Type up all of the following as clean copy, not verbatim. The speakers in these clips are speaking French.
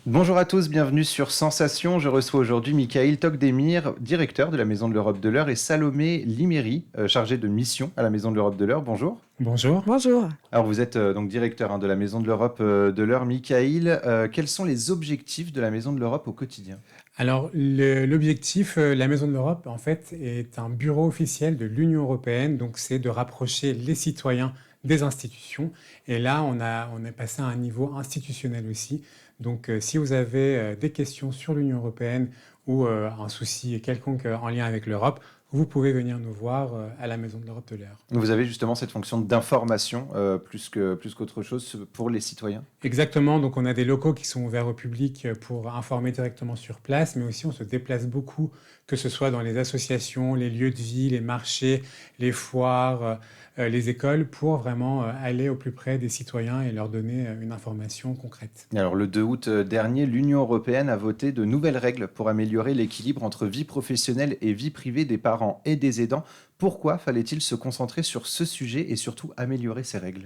Bonjour à tous, bienvenue sur Sensation. Je reçois aujourd'hui Michail Tokdemir, directeur de la Maison de l'Europe de l'Eure, et Salomé Liméry, chargé de mission à la Maison de l'Europe de l'Eure. Bonjour. Bonjour. Bonjour. Alors vous êtes donc directeur de la Maison de l'Europe de l'Eure. Michail, quels sont les objectifs de la Maison de l'Europe au quotidien? Alors, l'objectif, la Maison de l'Europe, en fait, est un bureau officiel de l'Union européenne, donc c'est de rapprocher les citoyens des institutions. Et là, on est passé à un niveau institutionnel aussi. Donc, si vous avez des questions sur l'Union européenne ou un souci quelconque en lien avec l'Europe, vous pouvez venir nous voir à la Maison de l'Europe de l'Eure. Vous avez justement cette fonction d'information plus qu'autre chose pour les citoyens. Exactement, donc on a des locaux qui sont ouverts au public pour informer directement sur place, mais aussi on se déplace beaucoup, que ce soit dans les associations, les lieux de vie, les marchés, les foires, les écoles, pour vraiment aller au plus près des citoyens et leur donner une information concrète. Alors le 2 août dernier, l'Union européenne a voté de nouvelles règles pour améliorer l'équilibre entre vie professionnelle et vie privée des parents et des aidants. Pourquoi fallait-il se concentrer sur ce sujet et surtout améliorer ces règles?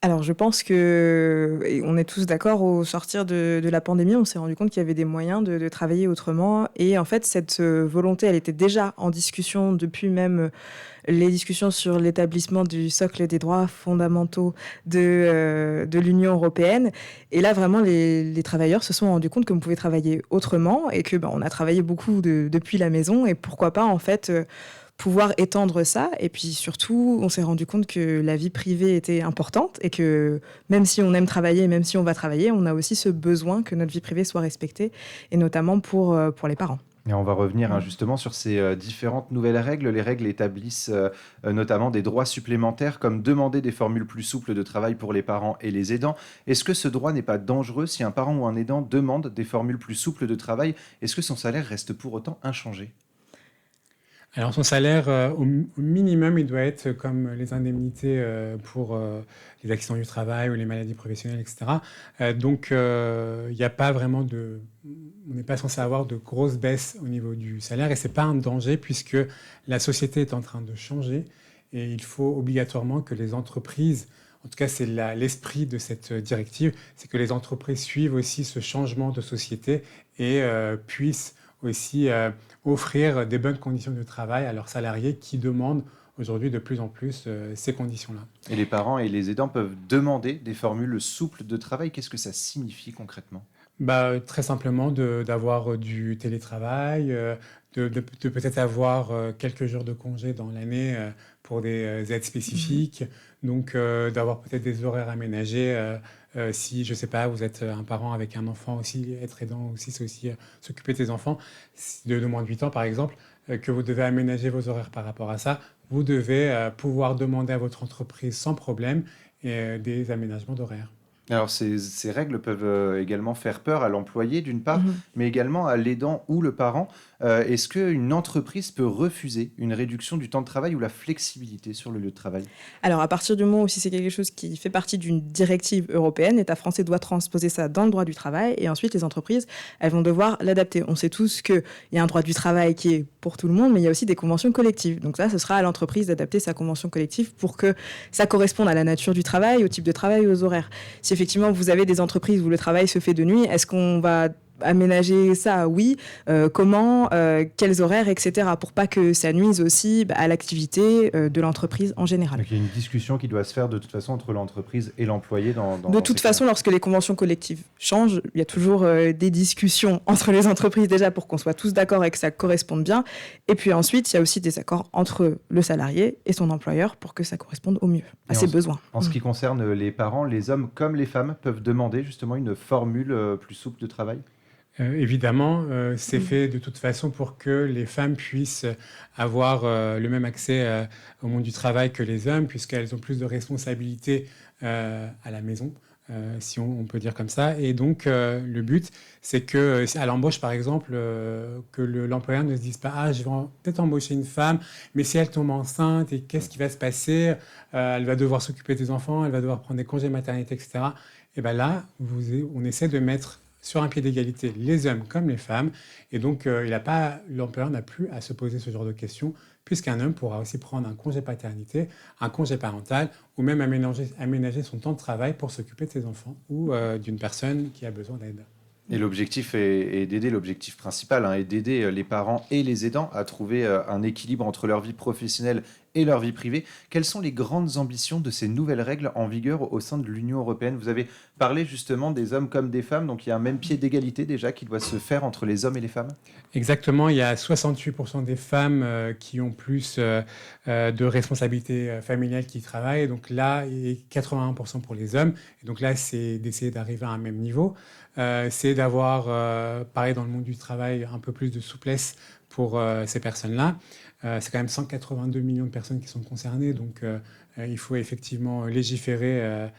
Alors, je pense que, et on est tous d'accord, au sortir de la pandémie, on s'est rendu compte qu'il y avait des moyens de travailler autrement. Et en fait, cette volonté, elle était déjà en discussion depuis même les discussions sur l'établissement du socle des droits fondamentaux de l'Union européenne. Et là, vraiment, les travailleurs se sont rendus compte qu'on pouvait travailler autrement et que on a travaillé beaucoup depuis la maison. Et pourquoi pas, en fait, pouvoir étendre ça. Et puis surtout, on s'est rendu compte que la vie privée était importante et que même si on aime travailler, même si on va travailler, on a aussi ce besoin que notre vie privée soit respectée, et notamment pour les parents. Et on va revenir justement sur ces différentes nouvelles règles. Les règles établissent notamment des droits supplémentaires comme demander des formules plus souples de travail pour les parents et les aidants. Est-ce que ce droit n'est pas dangereux si un parent ou un aidant demande des formules plus souples de travail? Est-ce que son salaire reste pour autant inchangé? Alors son salaire, au minimum, il doit être comme les indemnités pour les accidents du travail ou les maladies professionnelles, etc. Donc il n'y a pas vraiment on n'est pas censé avoir de grosses baisses au niveau du salaire et c'est pas un danger puisque la société est en train de changer et il faut obligatoirement que les entreprises, en tout cas c'est l'esprit de cette directive, c'est que les entreprises suivent aussi ce changement de société et puissent aussi offrir des bonnes conditions de travail à leurs salariés qui demandent aujourd'hui de plus en plus ces conditions-là. Et les parents et les aidants peuvent demander des formules souples de travail. Qu'est-ce que ça signifie concrètement? Très simplement d'avoir du télétravail, de peut-être avoir quelques jours de congé dans l'année pour des aides spécifiques, donc d'avoir peut-être des horaires aménagés. Si, je ne sais pas, vous êtes un parent avec un enfant aussi, être aidant aussi, c'est aussi s'occuper de ses enfants de moins de 8 ans par exemple, que vous devez aménager vos horaires par rapport à ça. Vous devez pouvoir demander à votre entreprise sans problème des aménagements d'horaires. Alors, ces règles peuvent également faire peur à l'employé, d'une part, Mhm. mais également à l'aidant ou le parent. Est-ce qu'une entreprise peut refuser une réduction du temps de travail ou la flexibilité sur le lieu de travail? Alors, à partir du moment où si c'est quelque chose qui fait partie d'une directive européenne, l'État français doit transposer ça dans le droit du travail et ensuite les entreprises, elles vont devoir l'adapter. On sait tous qu'il y a un droit du travail qui est pour tout le monde, mais il y a aussi des conventions collectives. Donc ça, ce sera à l'entreprise d'adapter sa convention collective pour que ça corresponde à la nature du travail, au type de travail, aux horaires. Si effectivement vous avez des entreprises où le travail se fait de nuit, est-ce qu'on va aménager ça? Oui. Comment, quels horaires, etc. pour pas que ça nuise aussi à l'activité de l'entreprise en général. Donc, il y a une discussion qui doit se faire de toute façon entre l'entreprise et l'employé De toute façon, lorsque les conventions collectives changent, il y a toujours des discussions entre les entreprises déjà pour qu'on soit tous d'accord et que ça corresponde bien. Et puis ensuite, il y a aussi des accords entre le salarié et son employeur pour que ça corresponde au mieux à ses besoins. En ce qui concerne les parents, les hommes comme les femmes peuvent demander justement une formule plus souple de travail? Évidemment, c'est fait de toute façon pour que les femmes puissent avoir le même accès au monde du travail que les hommes, puisqu'elles ont plus de responsabilités à la maison, si on peut dire comme ça. Et donc, le but, c'est que à l'embauche, par exemple, que l'employeur ne se dise pas, ah, je vais peut-être embaucher une femme, mais si elle tombe enceinte, et qu'est-ce qui va se passer? Elle va devoir s'occuper des enfants, elle va devoir prendre des congés maternité, etc. Et bien là, on essaie de mettre sur un pied d'égalité les hommes comme les femmes. Et donc, l'employeur n'a plus à se poser ce genre de questions, puisqu'un homme pourra aussi prendre un congé paternité, un congé parental, ou même aménager son temps de travail pour s'occuper de ses enfants ou d'une personne qui a besoin d'aide. Et l'objectif est d'aider, l'objectif principal est d'aider les parents et les aidants à trouver un équilibre entre leur vie professionnelle et leur vie privée. Quelles sont les grandes ambitions de ces nouvelles règles en vigueur au sein de l'Union européenne? Vous avez parlé justement des hommes comme des femmes, donc il y a un même pied d'égalité déjà qui doit se faire entre les hommes et les femmes. Exactement, il y a 68% des femmes qui ont plus de responsabilités familiales qui travaillent, donc là, et 81% pour les hommes. Et donc là, c'est d'essayer d'arriver à un même niveau. C'est d'avoir, pareil dans le monde du travail, un peu plus de souplesse pour ces personnes-là. C'est quand même 182 millions de personnes qui sont concernées, donc il faut effectivement légiférer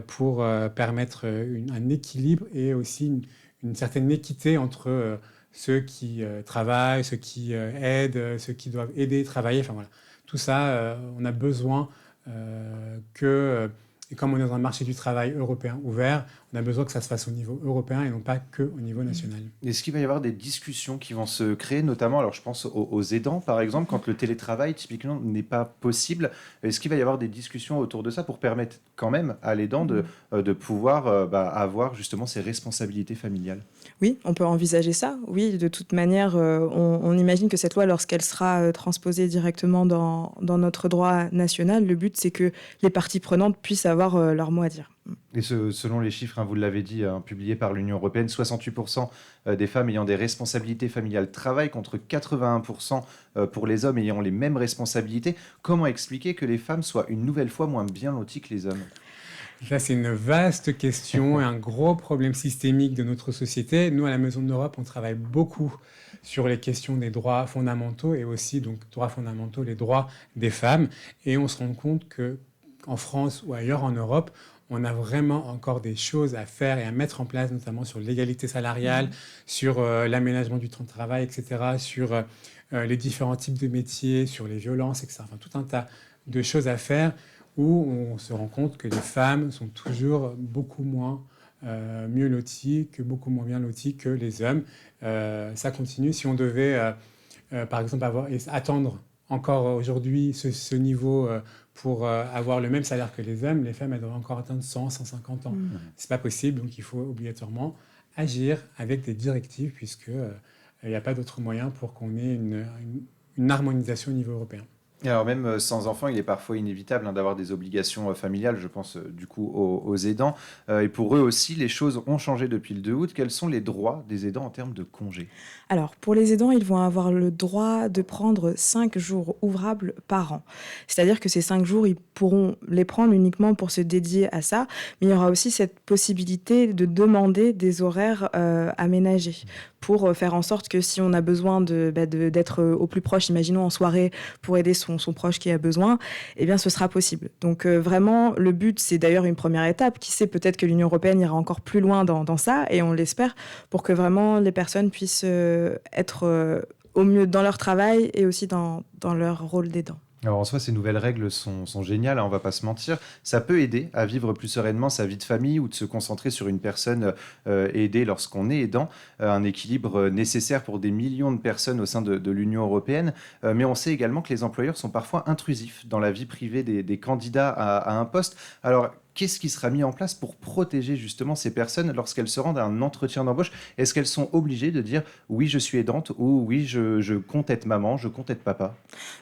pour permettre un équilibre et aussi une certaine équité entre ceux qui travaillent, ceux qui aident, ceux qui doivent aider, travailler. Enfin voilà, tout ça, on a besoin et comme on est dans un marché du travail européen ouvert, on a besoin que ça se fasse au niveau européen et non pas qu'au niveau national. Est-ce qu'il va y avoir des discussions qui vont se créer, notamment, alors je pense aux aidants, par exemple, quand le télétravail, typiquement, n'est pas possible. Est-ce qu'il va y avoir des discussions autour de ça pour permettre quand même à l'aidant de pouvoir avoir justement ses responsabilités familiales? Oui, on peut envisager ça. Oui, de toute manière, on imagine que cette loi, lorsqu'elle sera transposée directement dans notre droit national, le but, c'est que les parties prenantes puissent avoir leur mot à dire. Et selon les chiffres, vous l'avez dit, publiés par l'Union européenne, 68% des femmes ayant des responsabilités familiales travaillent contre 81% pour les hommes ayant les mêmes responsabilités. Comment expliquer que les femmes soient une nouvelle fois moins bien loties que les hommes? Ça, c'est une vaste question et un gros problème systémique de notre société. Nous, à la Maison de l'Europe, on travaille beaucoup sur les questions des droits fondamentaux et aussi, donc, droits fondamentaux, les droits des femmes. Et on se rend compte qu'en France ou ailleurs en Europe, on a vraiment encore des choses à faire et à mettre en place, notamment sur l'égalité salariale, sur l'aménagement du temps de travail, etc., sur les différents types de métiers, sur les violences, etc. Enfin, tout un tas de choses à faire où on se rend compte que les femmes sont toujours beaucoup moins mieux loties, beaucoup moins bien loties que les hommes. Ça continue. Si on devait, par exemple, attendre encore aujourd'hui ce niveau pour avoir le même salaire que les hommes, les femmes, elles devraient encore atteindre 100, 150 ans. C'est pas possible, donc il faut obligatoirement agir avec des directives, puisque il n'y a pas d'autre moyen pour qu'on ait une harmonisation au niveau européen. Et alors même sans enfants, il est parfois inévitable d'avoir des obligations familiales, je pense du coup aux aidants. Et pour eux aussi, les choses ont changé depuis le 2 août. Quels sont les droits des aidants en termes de congés? Alors, pour les aidants, ils vont avoir le droit de prendre 5 jours ouvrables par an. C'est-à-dire que ces 5 jours, ils pourront les prendre uniquement pour se dédier à ça. Mais il y aura aussi cette possibilité de demander des horaires aménagés pour faire en sorte que si on a besoin d'être au plus proche, imaginons en soirée, pour aider son proche qui a besoin, eh bien, ce sera possible. Donc, vraiment, le but, c'est d'ailleurs une première étape. Qui sait, peut-être que l'Union européenne ira encore plus loin dans ça, et on l'espère, pour que vraiment les personnes puissent être au mieux dans leur travail et aussi dans leur rôle d'aidant. Alors en soi, ces nouvelles règles sont géniales, on va pas se mentir. Ça peut aider à vivre plus sereinement sa vie de famille ou de se concentrer sur une personne aidée lorsqu'on est aidant. Un équilibre nécessaire pour des millions de personnes au sein de l'Union européenne. Mais on sait également que les employeurs sont parfois intrusifs dans la vie privée des candidats à un poste. Alors, qu'est-ce qui sera mis en place pour protéger justement ces personnes lorsqu'elles se rendent à un entretien d'embauche? Est-ce qu'elles sont obligées de dire oui, je suis aidante ou oui, je compte être maman, je compte être papa?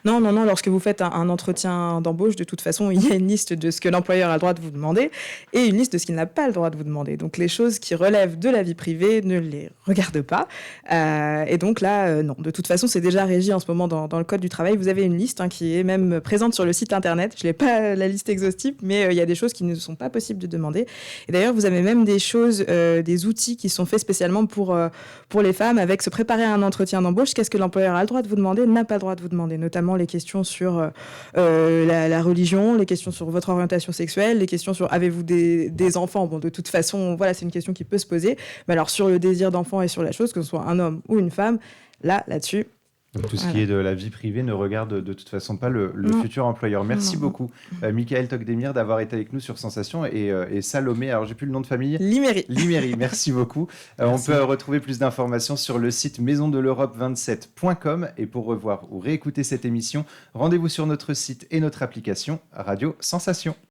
Non, lorsque vous faites un entretien d'embauche, de toute façon, il y a une liste de ce que l'employeur a le droit de vous demander et une liste de ce qu'il n'a pas le droit de vous demander. Donc les choses qui relèvent de la vie privée ne les regardent pas. Et donc là, non. De toute façon, c'est déjà régi en ce moment dans le Code du travail. Vous avez une liste qui est même présente sur le site internet. Je n'ai pas la liste exhaustive, mais il y a des choses qui ne sont pas possibles de demander. Et d'ailleurs, vous avez même des choses, des outils qui sont faits spécialement pour les femmes, avec se préparer à un entretien d'embauche. Qu'est-ce que l'employeur a le droit de vous demander, n'a pas le droit de vous demander, notamment les questions sur la religion, les questions sur votre orientation sexuelle, les questions sur avez-vous des enfants. Bon, de toute façon, voilà, c'est une question qui peut se poser. Mais alors, sur le désir d'enfant et sur la chose, que ce soit un homme ou une femme, là-dessus, donc tout ce qui est de la vie privée ne regarde de toute façon pas le futur employeur. Merci beaucoup, Michaël Tokdemir, d'avoir été avec nous sur Sensation et Salomé, alors j'ai plus le nom de famille. Liméry, merci beaucoup. Merci. On peut retrouver plus d'informations sur le site maisondeleurope27.com et pour revoir ou réécouter cette émission, rendez-vous sur notre site et notre application Radio Sensation.